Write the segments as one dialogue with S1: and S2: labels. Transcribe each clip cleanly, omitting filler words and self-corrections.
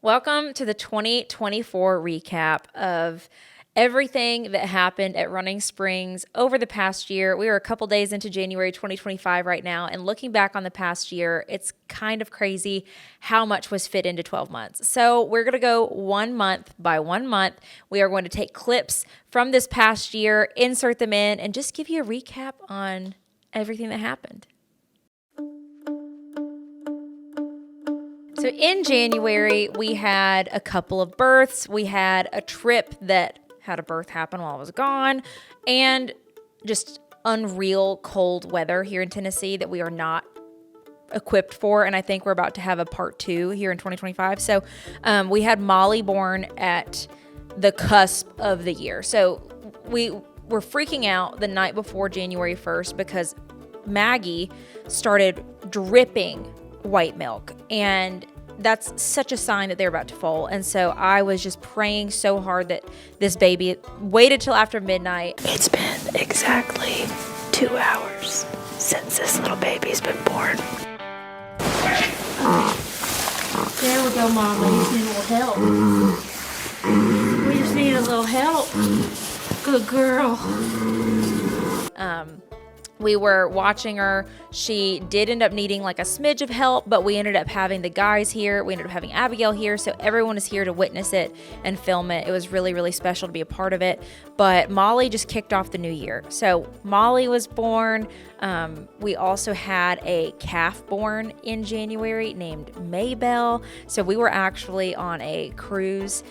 S1: Welcome to the 2024 recap of everything that happened at Running Springs over the past year. We are a couple days into January 2025 right now, and looking back on the past year, it's kind of crazy how much was fit into 12 months. So we're going to go 1 month by 1 month. We are going to take clips from this past year, insert them in, and just give you a recap on everything that happened. So in January, we had a couple of births. We had a trip that had a birth happen while I was gone, and just unreal cold weather here in Tennessee that we are not equipped for. And I think we're about to have a part 2 here in 2025. So we had Molly born at the cusp of the year. So we were freaking out the night before January 1st because Maggie started dripping white milk, and that's such a sign that they're about to foal. And so I was just praying so hard that this baby waited till after midnight.
S2: It's been exactly 2 hours since this little baby's been born.
S3: There we go, Mom. We just need a little help. We just need a little help. Good girl.
S1: We were watching her. She did end up needing like a smidge of help, but we ended up having the guys here. We ended up having Abigail here. So everyone is here to witness it and film it. It was really, really special to be a part of it. But Molly just kicked off the new year. So Molly was born. We also had a calf born in January named Maybell. So we were actually on a cruise.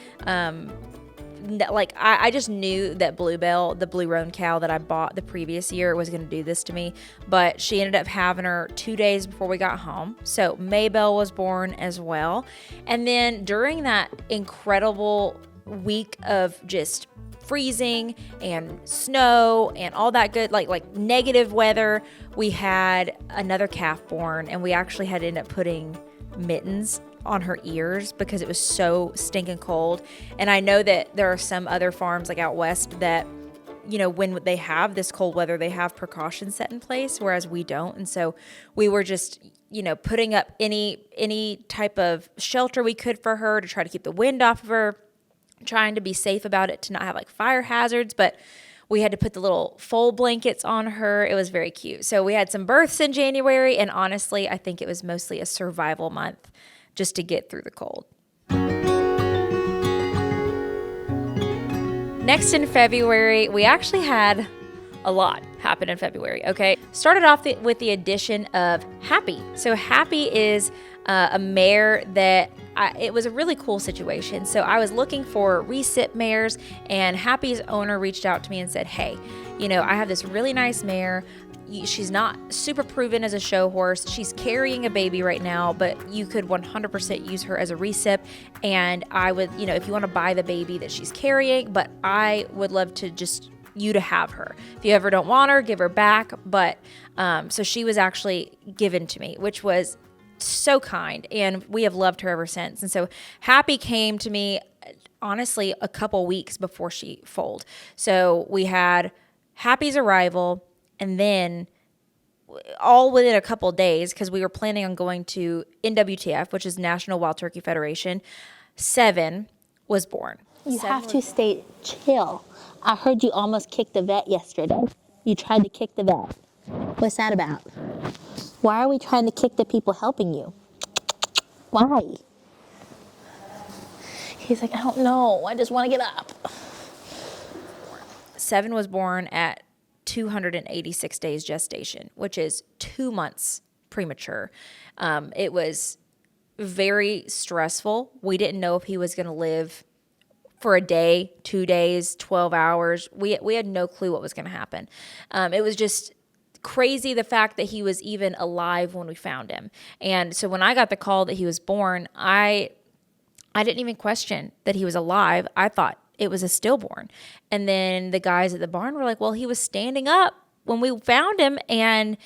S1: I just knew that Bluebell, the blue roan cow that I bought the previous year, was going to do this to me. But she ended up having her 2 days before we got home. So Maybell was born as well. And then during that incredible week of just freezing and snow and all that good, like negative weather, we had another calf born, and we actually had to end up putting mittens on her ears because it was so stinking cold. And I know that there are some other farms like out west that, you know, when they have this cold weather, they have precautions set in place, whereas we don't. And so we were just, you know, putting up any type of shelter we could for her to try to keep the wind off of her, trying to be safe about it, to not have like fire hazards. But we had to put the little fold blankets on her. It was very cute. So we had some births in January, and honestly, I think it was mostly a survival month just to get through the cold. Next in February, we actually had a lot happen in February, okay? Started off with the addition of Happy. So Happy is a mare that it was a really cool situation. So I was looking for recip mares, and Happy's owner reached out to me and said, hey, you know, I have this really nice mare. She's not super proven as a show horse. She's carrying a baby right now, but you could 100% use her as a recip. And I would, you know, if you want to buy the baby that she's carrying, but I would love to just you to have her. If you ever don't want her, give her back. But so she was actually given to me, which was so kind, and we have loved her ever since. And so Happy came to me, honestly, a couple weeks before she foaled. So we had Happy's arrival, and then all within a couple days, because we were planning on going to NWTF, which is National Wild Turkey Federation, 7 was born.
S2: You have to stay chill. I heard you almost kicked the vet yesterday. You tried to kick the vet. What's that about? Why are we trying to kick the people helping you? Why? He's like, I don't know. I just want to get up.
S1: 7 was born at 286 days gestation, which is 2 months premature. It was very stressful. We didn't know if he was going to live for a day, 2 days, 12 hours. We had no clue what was going to happen. It was just crazy, the fact that he was even alive when we found him. And so when I got the call that he was born, I didn't even question that he was alive. I thought it was a stillborn. And then the guys at the barn were like, well, he was standing up when we found him. And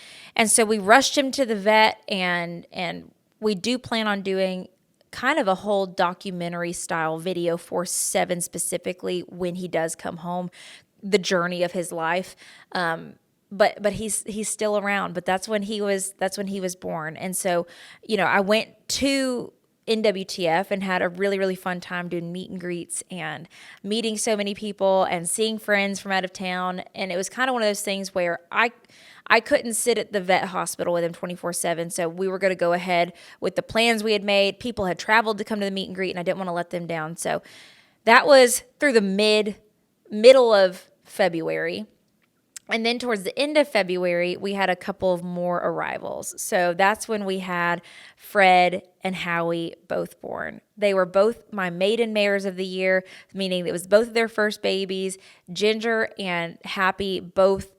S1: so we rushed him to the vet, and we do plan on doing kind of a whole documentary style video for 7 specifically when he does come home, the journey of his life. But he's still around, but that's when he was born. And so, you know, I went to NWTF and had a really, really fun time doing meet and greets and meeting so many people and seeing friends from out of town. And it was kind of one of those things where I couldn't sit at the vet hospital with him 24/7. So we were going to go ahead with the plans we had made. People had traveled to come to the meet and greet, and I didn't want to let them down. So that was through the middle of February. And then towards the end of February, we had a couple of more arrivals. So that's when we had Fred and Howie both born. They were both my maiden mares of the year, meaning it was both of their first babies. Ginger and Happy both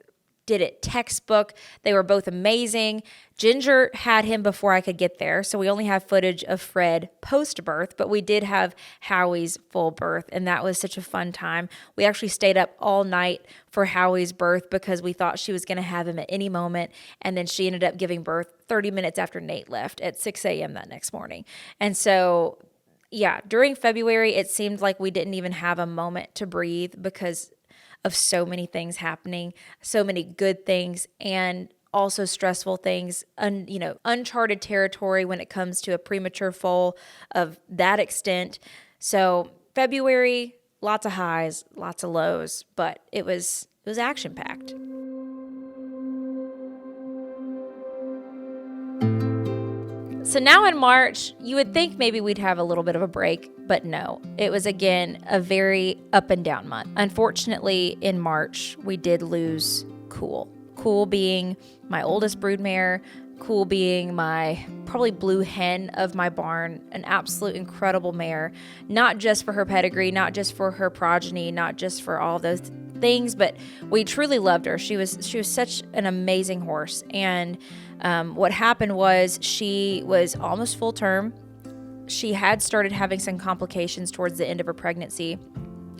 S1: did it textbook. They were both amazing. Ginger had him before I could get there, so we only have footage of Fred post-birth, but we did have Howie's full birth, and that was such a fun time. We actually stayed up all night for Howie's birth because we thought she was going to have him at any moment, and then she ended up giving birth 30 minutes after Nate left at 6 a.m. that next morning. And so, yeah, during February, it seemed like we didn't even have a moment to breathe because of so many things happening, so many good things and also stressful things, uncharted territory when it comes to a premature foal of that extent. So February, lots of highs, lots of lows, but it was action packed. So now in March, you would think maybe we'd have a little bit of a break, but no. It was, again, a very up and down month. Unfortunately, in March, we did lose Cool. Cool being my oldest broodmare, Cool being my probably blue hen of my barn, an absolute incredible mare, not just for her pedigree, not just for her progeny, not just for all those things, but we truly loved her. She was such an amazing horse. And what happened was she was almost full term. She had started having some complications towards the end of her pregnancy.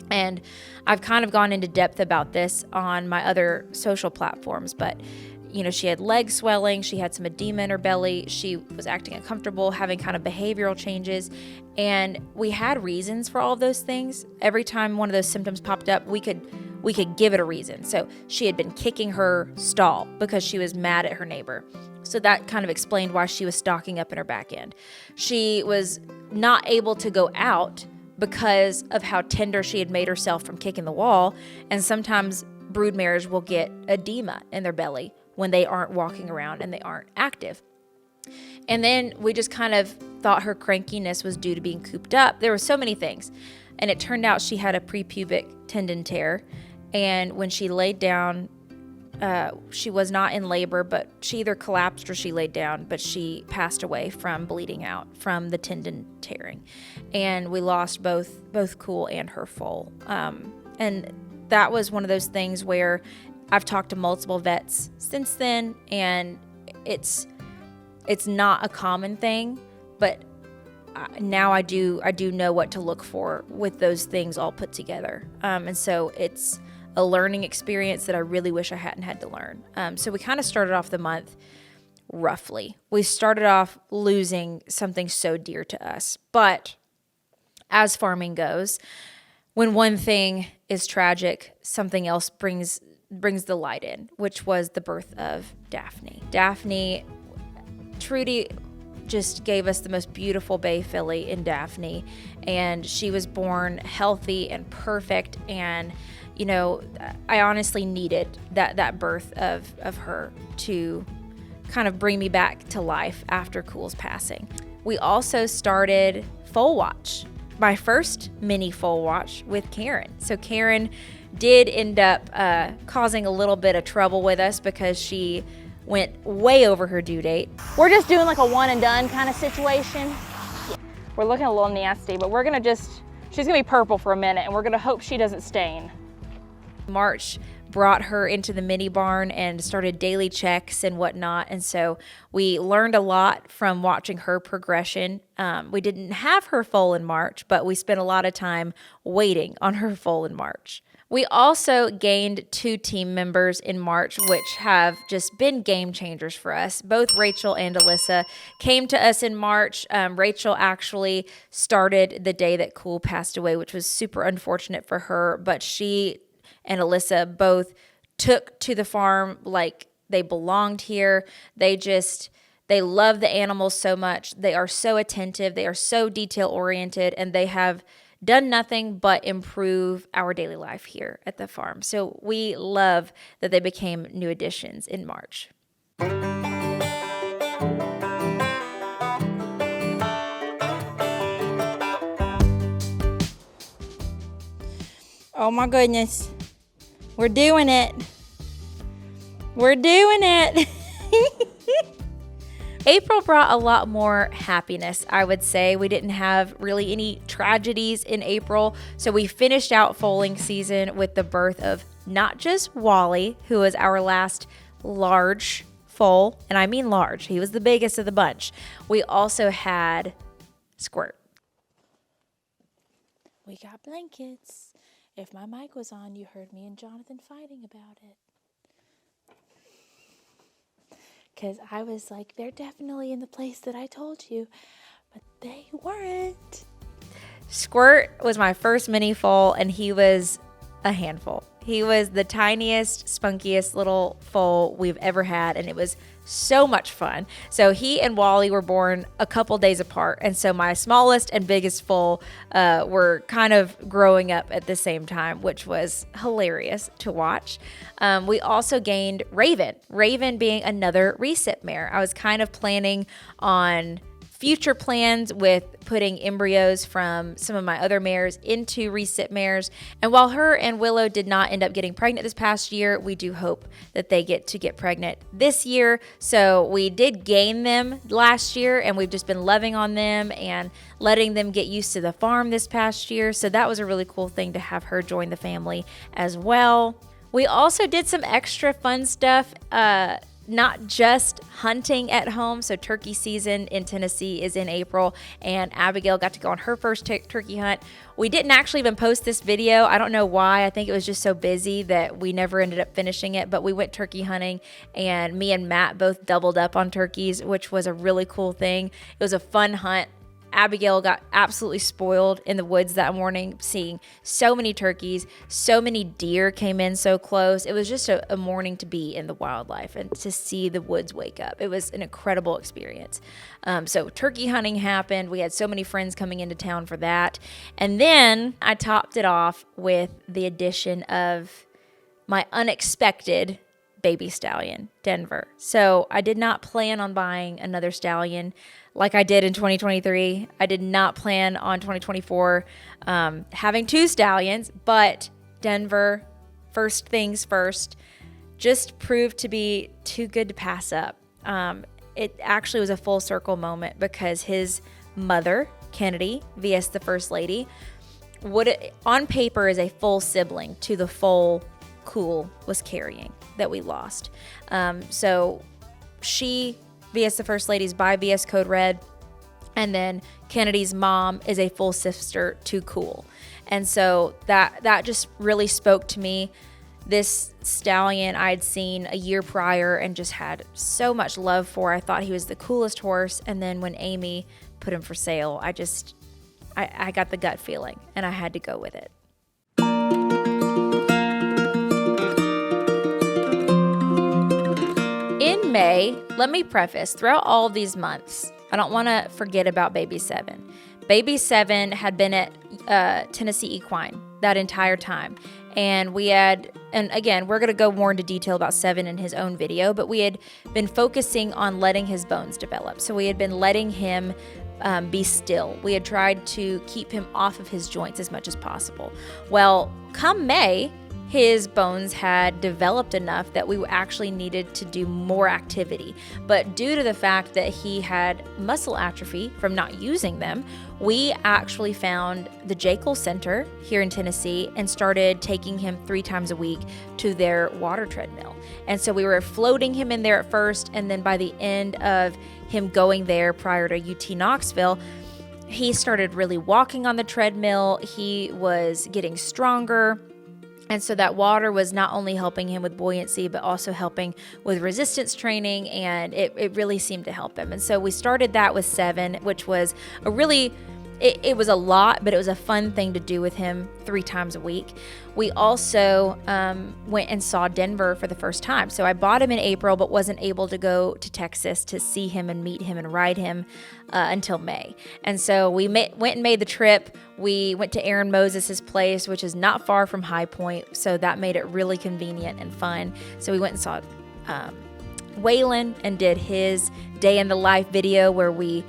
S1: And I've kind of gone into depth about this on my other social platforms, but she had leg swelling, she had some edema in her belly, she was acting uncomfortable, having kind of behavioral changes, and we had reasons for all of those things. Every time one of those symptoms popped up, we could give it a reason. So she had been kicking her stall because she was mad at her neighbor. So that kind of explained why she was stocking up in her back end. She was not able to go out because of how tender she had made herself from kicking the wall, and sometimes broodmares will get edema in their belly when they aren't walking around and they aren't active. And then we just kind of thought her crankiness was due to being cooped up. There were so many things. And it turned out she had a prepubic tendon tear. And when she laid down, she was not in labor, but she either collapsed or she laid down, but she passed away from bleeding out from the tendon tearing. And we lost both Cool and her foal. And that was one of those things where I've talked to multiple vets since then, and it's not a common thing, but now I do know what to look for with those things all put together. And so it's a learning experience that I really wish I hadn't had to learn. So we kind of started off the month roughly. We started off losing something so dear to us. But as farming goes, when one thing is tragic, something else brings the light in, which was the birth of Daphne. Trudy just gave us the most beautiful bay filly in Daphne, and she was born healthy and perfect. And I honestly needed that birth of her to kind of bring me back to life after Cool's passing. We also started foal watch, my first mini foal watch with Karen. So Karen did end up causing a little bit of trouble with us because she went way over her due date.
S2: We're just doing like a one and done kind of situation.
S4: We're looking a little nasty, but she's gonna be purple for a minute, and we're gonna hope she doesn't stain.
S1: March brought her into the mini barn and started daily checks and whatnot. And so we learned a lot from watching her progression. We didn't have her foal in March, but we spent a lot of time waiting on her foal in March. We also gained 2 team members in March, which have just been game changers for us. Both Rachel and Alyssa came to us in March. Rachel actually started the day that Cool passed away, which was super unfortunate for her, but she and Alyssa both took to the farm like they belonged here. They They love the animals so much. They are so attentive. They are so detail oriented, and they have done nothing but improve our daily life here at the farm. So we love that they became new additions in March.
S3: Oh my goodness. We're doing it. We're doing it.
S1: April brought a lot more happiness, I would say. We didn't have really any tragedies in April. So we finished out foaling season with the birth of not just Wally, who was our last large foal, and I mean large. He was the biggest of the bunch. We also had Squirt.
S3: We got blankets. If my mic was on, you heard me and Jonathan fighting about it. Because I was like, they're definitely in the place that I told you, but they weren't.
S1: Squirt was my first mini foal, and he was a handful. He was the tiniest, spunkiest little foal we've ever had, and it was so much fun. So he and Wally were born a couple days apart, and so my smallest and biggest foal were kind of growing up at the same time, which was hilarious to watch. We also gained Raven being another recip mare. I was kind of planning on future plans with putting embryos from some of my other mares into recip mares. And while her and Willow did not end up getting pregnant this past year, we do hope that they get to get pregnant this year. So we did gain them last year, and we've just been loving on them and letting them get used to the farm this past year. So that was a really cool thing to have her join the family as well. We also did some extra fun stuff, not just hunting at home. So turkey season in Tennessee is in April, and Abigail got to go on her first turkey hunt. We didn't actually even post this video. I don't know why. I think it was just so busy that we never ended up finishing it, but we went turkey hunting, and me and Matt both doubled up on turkeys, which was a really cool thing. It was a fun hunt. Abigail got absolutely spoiled in the woods that morning, seeing so many turkeys, so many deer came in so close. It was just a morning to be in the wildlife and to see the woods wake up. It was an incredible experience. So turkey hunting happened. We had so many friends coming into town for that. And then I topped it off with the addition of my unexpected baby stallion, Denver. So I did not plan on buying another stallion like I did in 2023. I did not plan on 2024 having two stallions, but Denver, first things first, just proved to be too good to pass up. It actually was a full circle moment because his mother, Kennedy, vs. the First Lady, on paper is a full sibling to the foal Cool was carrying that we lost. So she, vs. the First Lady's by VS Code Red, and then Kennedy's mom is a full sister to Cool. And so that just really spoke to me. This stallion I'd seen a year prior and just had so much love for. I thought he was the coolest horse. And then when Amy put him for sale, I got the gut feeling and I had to go with it. In May, let me preface, throughout all of these months, I don't want to forget about Baby 7. Baby 7 had been at Tennessee Equine that entire time. And again, we're going to go more into detail about 7 in his own video, but we had been focusing on letting his bones develop. So we had been letting him be still. We had tried to keep him off of his joints as much as possible. Well, come May, his bones had developed enough that we actually needed to do more activity. But due to the fact that he had muscle atrophy from not using them, we actually found the Jekyll Center here in Tennessee and started taking him 3 times a week to their water treadmill. And so we were floating him in there at first, and then by the end of him going there prior to UT Knoxville, he started really walking on the treadmill. He was getting stronger. And so that water was not only helping him with buoyancy, but also helping with resistance training, and it really seemed to help him. And so we started that with 7, which was it was a lot, but it was a fun thing to do with him 3 times a week. We also went and saw Denver for the first time. So I bought him in April, but wasn't able to go to Texas to see him and meet him and ride him until May. And so we went and made the trip. We went to Aaron Moses' place, which is not far from High Point. So that made it really convenient and fun. So we went and saw Waylon and did his day in the life video where we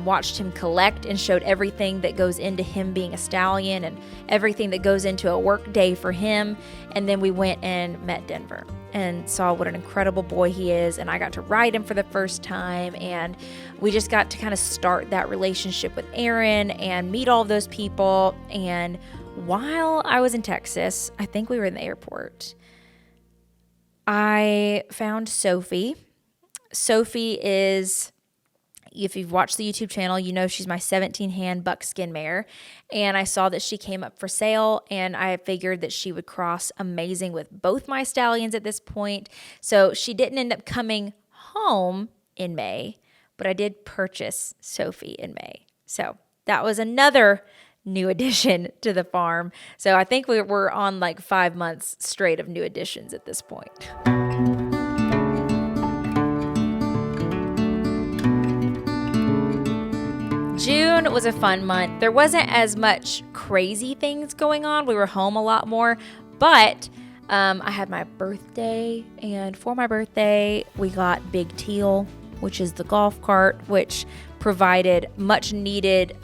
S1: watched him collect and showed everything that goes into him being a stallion and everything that goes into a work day for him. And then we went and met Denver and saw what an incredible boy he is. And I got to ride him for the first time. And we just got to kind of start that relationship with Aaron and meet all of those people. And while I was in Texas, I think we were in the airport, I found Sophie. Sophie is, if you've watched the YouTube channel, you know she's my 17-hand buckskin mare. And I saw that she came up for sale, and I figured that she would cross amazing with both my stallions at this point. So she didn't end up coming home in May, but I did purchase Sophie in May. So that was another new addition to the farm. So I think we're on like 5 months straight of new additions at this point. June was a fun month. There wasn't as much crazy things going on. We were home a lot more, but I had my birthday, and for my birthday, we got Big Teal, which is the golf cart, which provided much needed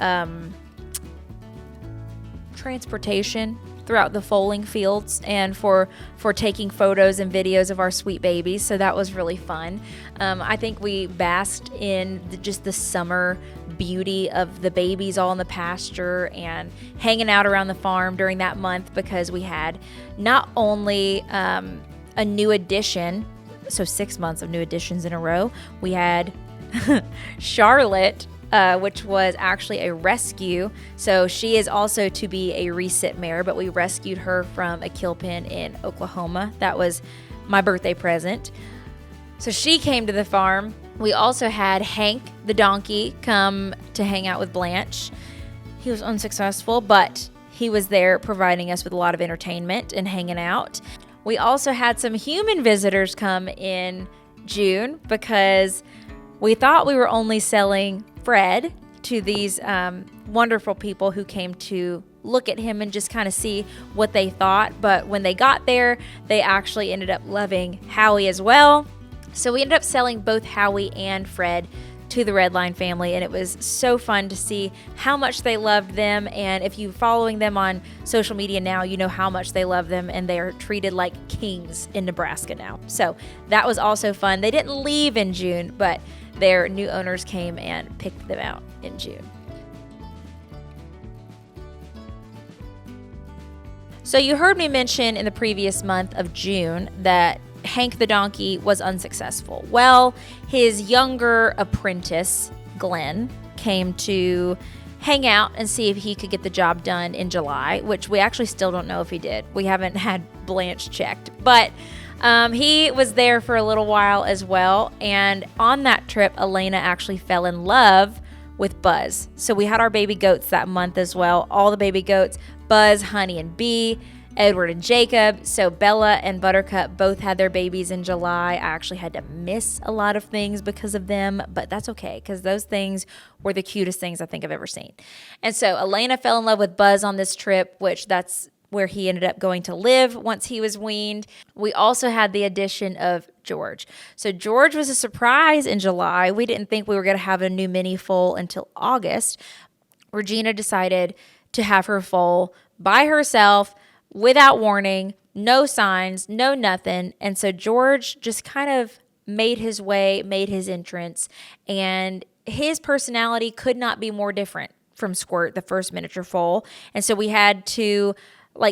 S1: transportation throughout the foaling fields and for taking photos and videos of our sweet babies. So that was really fun. I think we basked in just the summer beauty of the babies all in the pasture and hanging out around the farm during that month, because we had not only a new addition, so 6 months of new additions in a row. We had Charlotte, which was actually a rescue. So she is also to be a resit mare, but we rescued her from a kill pen in Oklahoma. That was my birthday present. So she came to the farm. We also had Hank, the donkey, come to hang out with Blanche. He was unsuccessful, but he was there providing us with a lot of entertainment and hanging out. We also had some human visitors come in June because we thought we were only selling Fred to these wonderful people who came to look at him and just kind of see what they thought. But when they got there, they actually ended up loving Howie as well. So we ended up selling both Howie and Fred to the Redline family, and it was so fun to see how much they loved them. And if you're following them on social media now, you know how much they love them, and they are treated like kings in Nebraska now. So that was also fun. They didn't leave in June, but their new owners came and picked them out in June. So you heard me mention in the previous month of June that Hank the donkey was unsuccessful. Well, his younger apprentice, Glenn, came to hang out and see if he could get the job done in July, which we actually still don't know if he did. We haven't had Blanche checked, but he was there for a little while as well. And on that trip, Elena actually fell in love with Buzz. So we had our baby goats that month as well. All the baby goats, Buzz, Honey, and Bee, Edward and Jacob. So Bella and Buttercup both had their babies in July. I actually had to miss a lot of things because of them, but that's okay, because those things were the cutest things I think I've ever seen. And so Elena fell in love with Buzz on this trip, which that's where he ended up going to live once he was weaned. We also had the addition of George. So George was a surprise in July. We didn't think we were going to have a new mini foal until August. Regina decided to have her foal by herself, without warning, no signs, no nothing. And so George just kind of made his way, made his entrance, and his personality could not be more different from Squirt, the first miniature foal. And so we had to,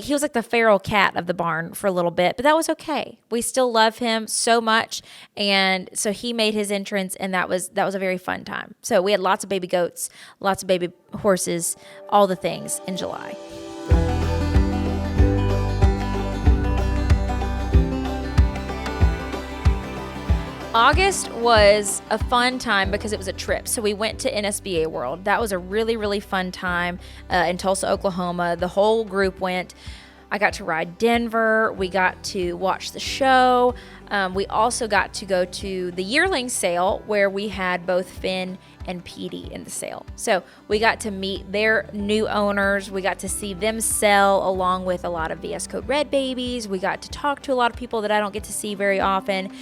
S1: he was like the feral cat of the barn for a little bit, but that was okay. We still love him so much. And so he made his entrance, and that was a very fun time. So we had lots of baby goats, lots of baby horses, all the things in July. August was a fun time because it was a trip. So we went to NSBA World. That was a really, really fun time in Tulsa, Oklahoma. The whole group went. I got to ride Denver. We got to watch the show. We also got to go to the yearling sale where we had both Finn and Petey in the sale. So we got to meet their new owners. We got to see them sell along with a lot of VS Code Red babies. We got to talk to a lot of people that I don't get to see very often.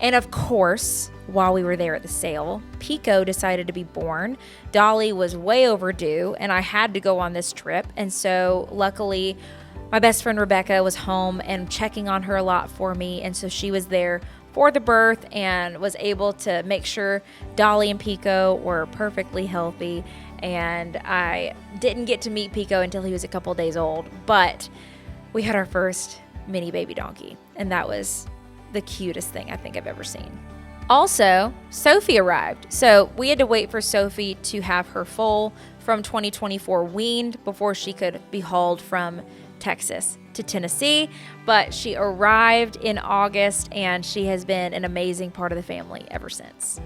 S1: And of course, while we were there at the sale, Pico decided to be born. Dolly was way overdue, and I had to go on this trip. And so luckily, my best friend Rebecca was home and checking on her a lot for me. And so she was there for the birth and was able to make sure Dolly and Pico were perfectly healthy. And I didn't get to meet Pico until he was a couple days old, but we had our first mini baby donkey, and that was the cutest thing I think I've ever seen. Also, Sophie arrived. So we had to wait for Sophie to have her foal from 2024 weaned before she could be hauled from Texas to Tennessee. But she arrived in August, and she has been an amazing part of the family ever since.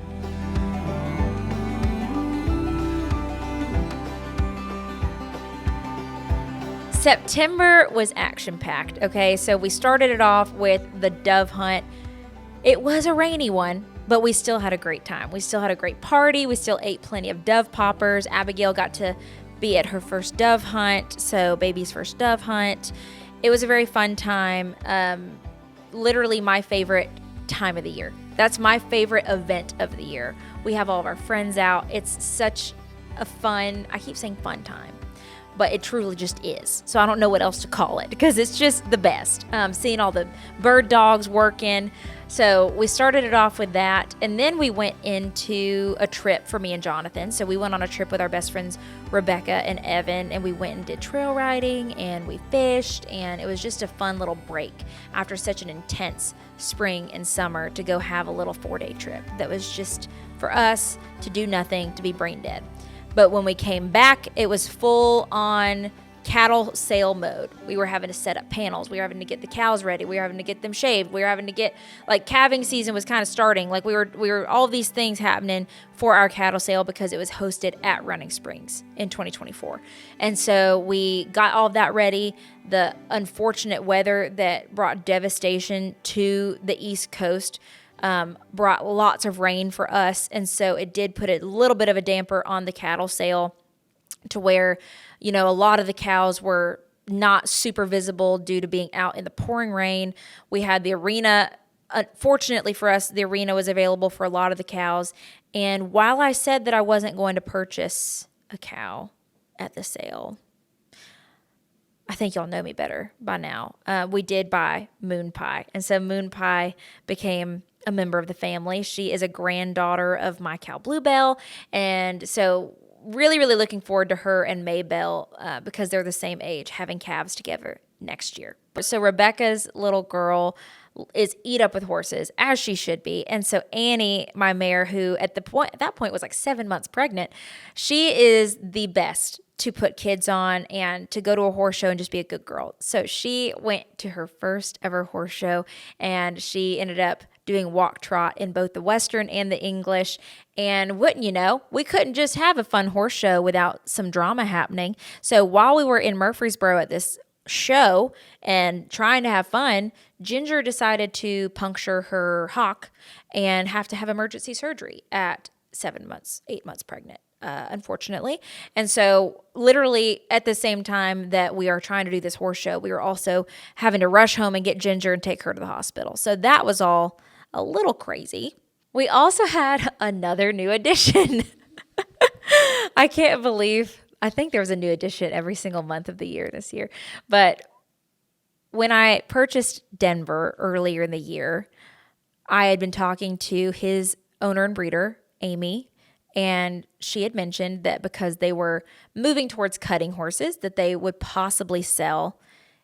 S1: September was action-packed, okay? So we started it off with the dove hunt. It was a rainy one, but we still had a great time. We still had a great party. We still ate plenty of dove poppers. Abigail got to be at her first dove hunt, so baby's first dove hunt. It was a very fun time. Literally my favorite time of the year. That's my favorite event of the year. We have all of our friends out. It's such a fun, I keep saying fun time, but it truly just is. So I don't know what else to call it because it's just the best. Seeing all the bird dogs working. So we started it off with that, and then we went into a trip for me and Jonathan. So we went on a trip with our best friends Rebecca and Evan, and we went and did trail riding, and we fished, and it was just a fun little break after such an intense spring and summer to go have a little 4-day trip that was just for us to do nothing, to be brain dead. But when we came back, it was full on cattle sale mode. We were having to set up panels. We were having to get the cows ready. We were having to get them shaved. We were having to get, like, calving season was kind of starting. Like we were all these things happening for our cattle sale because it was hosted at Running Springs in 2024. And so we got all of that ready. The unfortunate weather that brought devastation to the East Coast brought lots of rain for us, and so it did put a little bit of a damper on the cattle sale to where, a lot of the cows were not super visible due to being out in the pouring rain. We had the arena. Fortunately for us, the arena was available for a lot of the cows, and while I said that I wasn't going to purchase a cow at the sale, I think y'all know me better by now. We did buy Moon Pie, and so Moon Pie became a member of the family. She is a granddaughter of my cow Bluebell, and so really, really looking forward to her and Maybell because they're the same age, having calves together next year. So Rebecca's little girl is eat up with horses, as she should be. And so Annie, my mare, who at that point was like 7 months pregnant, she is the best to put kids on and to go to a horse show and just be a good girl. So she went to her first ever horse show, and she ended up doing walk trot in both the Western and the English. And wouldn't you know, we couldn't just have a fun horse show without some drama happening. So while we were in Murfreesboro at this show and trying to have fun, Ginger decided to puncture her hock and have to have emergency surgery at 8 months pregnant. Unfortunately. And so literally at the same time that we are trying to do this horse show, we were also having to rush home and get Ginger and take her to the hospital. So that was all a little crazy. We also had another new addition. I can't believe, I think there was a new addition every single month of the year this year. But when I purchased Denver earlier in the year, I had been talking to his owner and breeder, Amy, and she had mentioned that because they were moving towards cutting horses, that they would possibly sell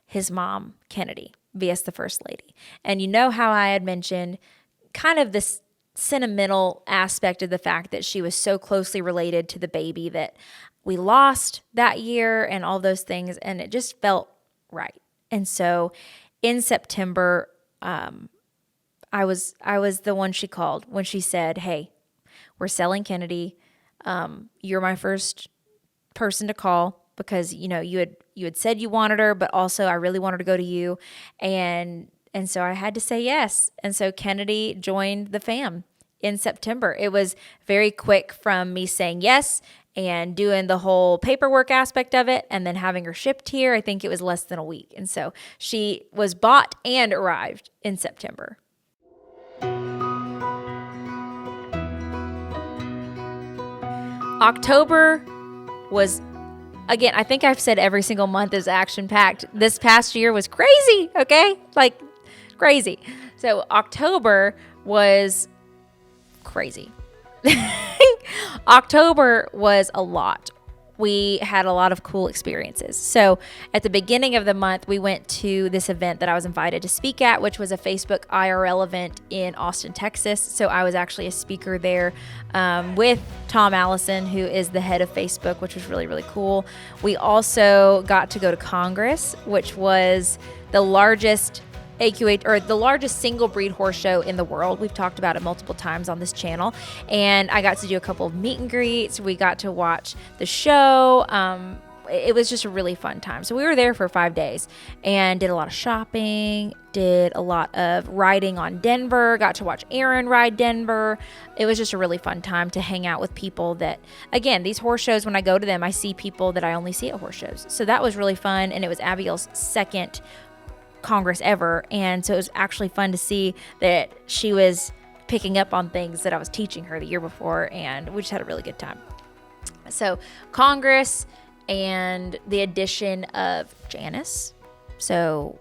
S1: his mom, Kennedy, vs. the First Lady. And you know how I had mentioned kind of this sentimental aspect of the fact that she was so closely related to the baby that we lost that year and all those things, and it just felt right. And so in September, I was the one she called when she said, "Hey, we're selling Kennedy. You're my first person to call because you had said you wanted her, but also I really wanted to go to you, and so I had to say yes. And so Kennedy joined the fam in September. It was very quick from me saying yes and doing the whole paperwork aspect of it and then having her shipped here. I think it was less than a week. And so she was bought and arrived in September. October was, again, I think I've said every single month is action-packed. This past year was crazy, okay? Like, crazy. So October was crazy. October was a lot. We had a lot of cool experiences. So at the beginning of the month, we went to this event that I was invited to speak at, which was a Facebook IRL event in Austin, Texas. So I was actually a speaker there with Tom Allison, who is the head of Facebook, which was really, really cool. We also got to go to Congress, which was the largest AQH, or the largest single breed horse show in the world. We've talked about it multiple times on this channel, and I got to do a couple of meet and greets. We got to watch the show. It was just a really fun time. So we were there for 5 days and did a lot of shopping, did a lot of riding on Denver, got to watch Aaron ride Denver. It was just a really fun time to hang out with people that, again, these horse shows, when I go to them, I see people that I only see at horse shows. So that was really fun, and it was Abigail's second Congress ever, and so it was actually fun to see that she was picking up on things that I was teaching her the year before, and we just had a really good time. So Congress and the addition of Janice. So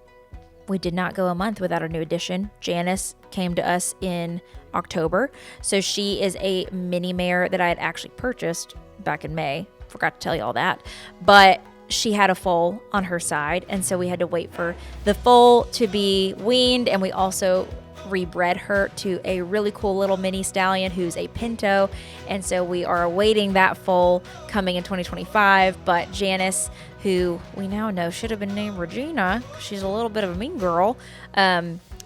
S1: we did not go a month without a new addition. Janice came to us in October. So she is a mini mare that I had actually purchased back in May. Forgot to tell you all that, but she had a foal on her side, and so we had to wait for the foal to be weaned, and we also rebred her to a really cool little mini stallion who's a pinto, and so we are awaiting that foal coming in 2025. But Janice, who we now know should have been named Regina, she's a little bit of a mean girl,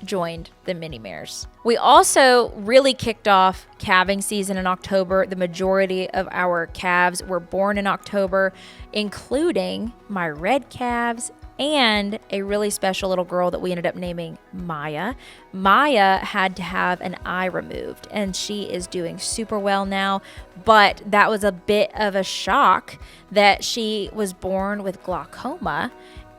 S1: joined the mini mares. We also really kicked off calving season in October. The majority of our calves were born in October, including my red calves and a really special little girl that we ended up naming Maya. Maya had to have an eye removed, and she is doing super well now, but that was a bit of a shock that she was born with glaucoma,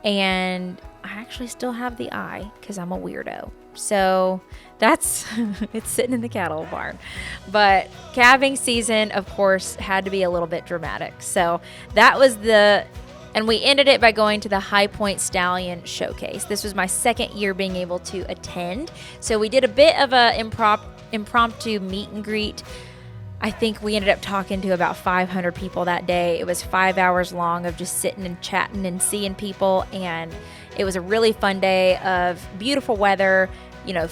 S1: and I actually still have the eye because I'm a weirdo. So that's, it's sitting in the cattle barn. But calving season, of course, had to be a little bit dramatic. So that was and we ended it by going to the High Point Stallion Showcase. This was my second year being able to attend. So we did a bit of a impromptu meet and greet. I think we ended up talking to about 500 people that day. It was 5 hours long of just sitting and chatting and seeing people, and it was a really fun day of beautiful weather,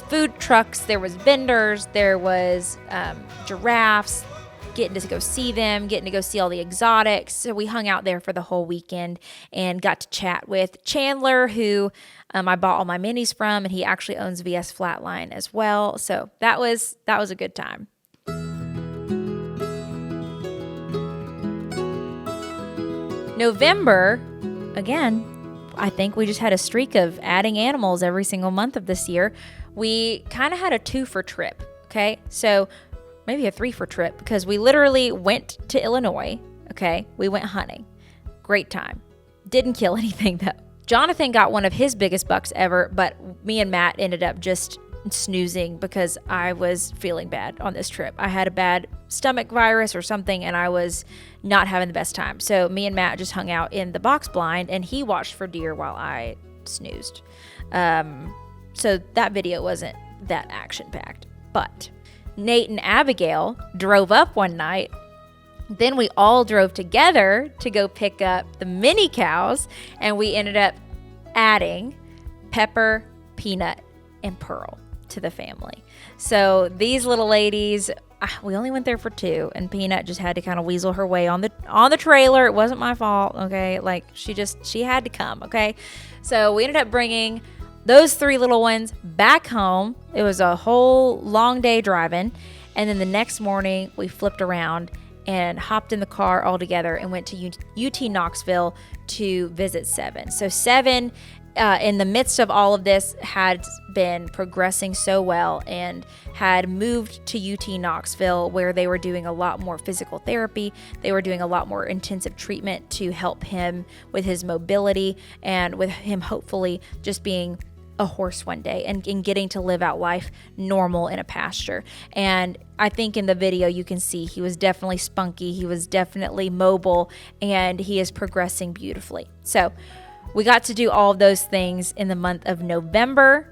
S1: food trucks, there was vendors, there was giraffes, getting to go see them, getting to go see all the exotics. So we hung out there for the whole weekend and got to chat with Chandler, who I bought all my minis from, and he actually owns VS Flatline as well. So that was a good time. November, again, I think we just had a streak of adding animals every single month of this year. We kind of had a 2-for trip, okay? So maybe a 3-for trip, because we literally went to Illinois, okay? We went hunting. Great time. Didn't kill anything, though. Jonathan got one of his biggest bucks ever, but me and Matt ended up just snoozing because I was feeling bad on this trip. I had a bad stomach virus or something, and I was not having the best time. So me and Matt just hung out in the box blind, and he watched for deer while I snoozed. So that video wasn't that action-packed. But Nate and Abigail drove up one night. Then we all drove together to go pick up the mini cows, and we ended up adding Pepper, Peanut, and Pearl to the family. So these little ladies, we only went there for 2, and Peanut just had to kind of weasel her way on the trailer. It wasn't my fault, okay? Like she had to come, okay? So we ended up bringing those 3 little ones back home. It was a whole long day driving. And then the next morning, we flipped around and hopped in the car all together and went to UT Knoxville to visit Seven. So Seven, in the midst of all of this, had been progressing so well and had moved to UT Knoxville, where they were doing a lot more physical therapy. They were doing a lot more intensive treatment to help him with his mobility and with him hopefully just being a horse one day and getting to live out life normal in a pasture. And I think in the video you can see he was definitely spunky, he was definitely mobile, and he is progressing beautifully. So we got to do all of those things in the month of November,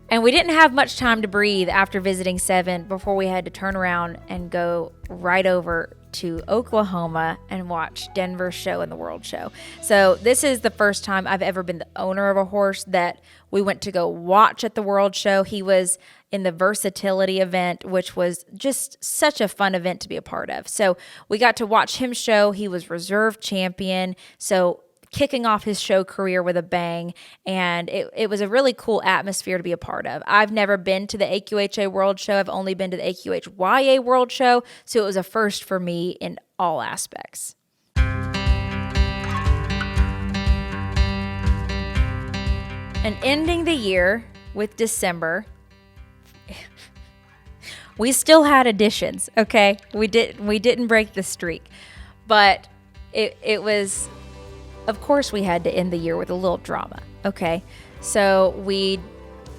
S1: and we didn't have much time to breathe after visiting Seven before we had to turn around and go right over to Oklahoma and watch Denver's show and the World Show. So this is the first time I've ever been the owner of a horse that we went to go watch at the World Show. He was in the versatility event, which was just such a fun event to be a part of. So we got to watch him show. He was reserve champion, so kicking off his show career with a bang, and it was a really cool atmosphere to be a part of. I've never been to the AQHA World Show. I've only been to the AQHYA World Show, so it was a first for me in all aspects. And ending the year with December, we still had additions, okay? We didn't break the streak, but it was, of course, we had to end the year with a little drama, okay? So we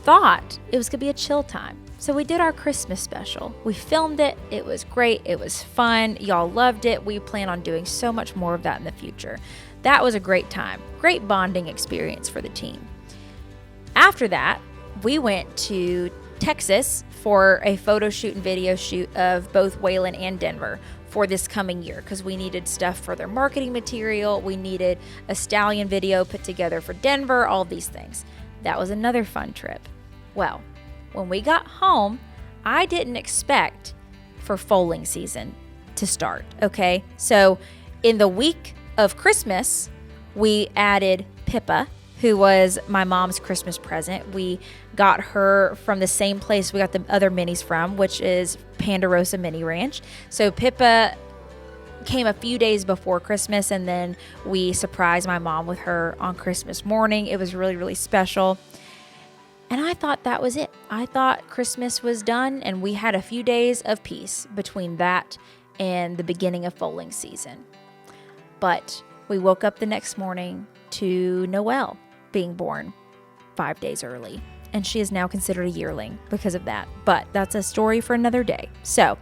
S1: thought it was going to be a chill time. So we did our Christmas special. We filmed it. It was great. It was fun. Y'all loved it. We plan on doing so much more of that in the future. That was a great time. Great bonding experience for the team. After that, we went to Texas for a photo shoot and video shoot of both Waylon and Denver for this coming year, because we needed stuff for their marketing material. We needed a stallion video put together for Denver, all these things. That was another fun trip. Well, when we got home, I didn't expect for foaling season to start, okay? So in the week of Christmas, we added Pippa, who was my mom's Christmas present. We got her from the same place we got the other minis from, which is Ponderosa Mini Ranch. So Pippa came a few days before Christmas, and then we surprised my mom with her on Christmas morning. It was really, really special. And I thought that was it. I thought Christmas was done, and we had a few days of peace between that and the beginning of foaling season. But we woke up the next morning to Noelle being born 5 days early, and she is now considered a yearling because of that. But that's a story for another day. So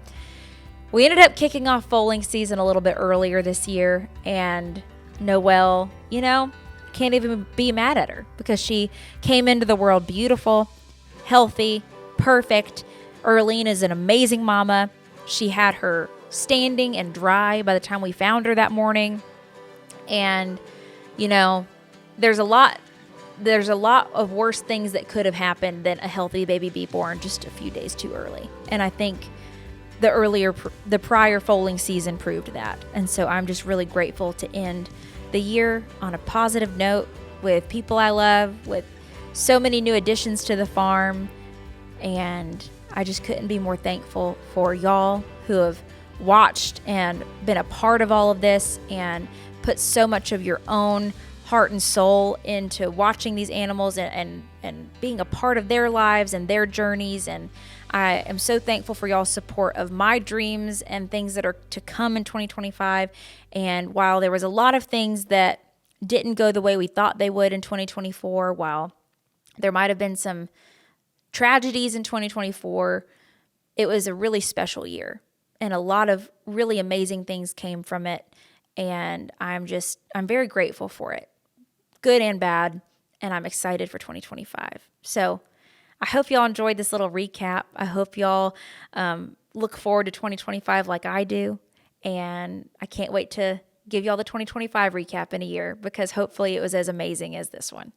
S1: we ended up kicking off foaling season a little bit earlier this year, and Noelle, can't even be mad at her because she came into the world beautiful, healthy, perfect. Earlene is an amazing mama. She had her standing and dry by the time we found her that morning. And, there's a lot of worse things that could have happened than a healthy baby be born just a few days too early. And I think the prior foaling season proved that. And so I'm just really grateful to end the year on a positive note with people I love, with so many new additions to the farm. And I just couldn't be more thankful for y'all who have watched and been a part of all of this and put so much of your own heart and soul into watching these animals and being a part of their lives and their journeys. And I am so thankful for y'all's support of my dreams and things that are to come in 2025. And while there was a lot of things that didn't go the way we thought they would in 2024, while there might have been some tragedies in 2024, it was a really special year. And a lot of really amazing things came from it. And I'm very grateful for it, good and bad. And I'm excited for 2025. So I hope y'all enjoyed this little recap. I hope y'all look forward to 2025 like I do. And I can't wait to give y'all the 2025 recap in a year, because hopefully it was as amazing as this one.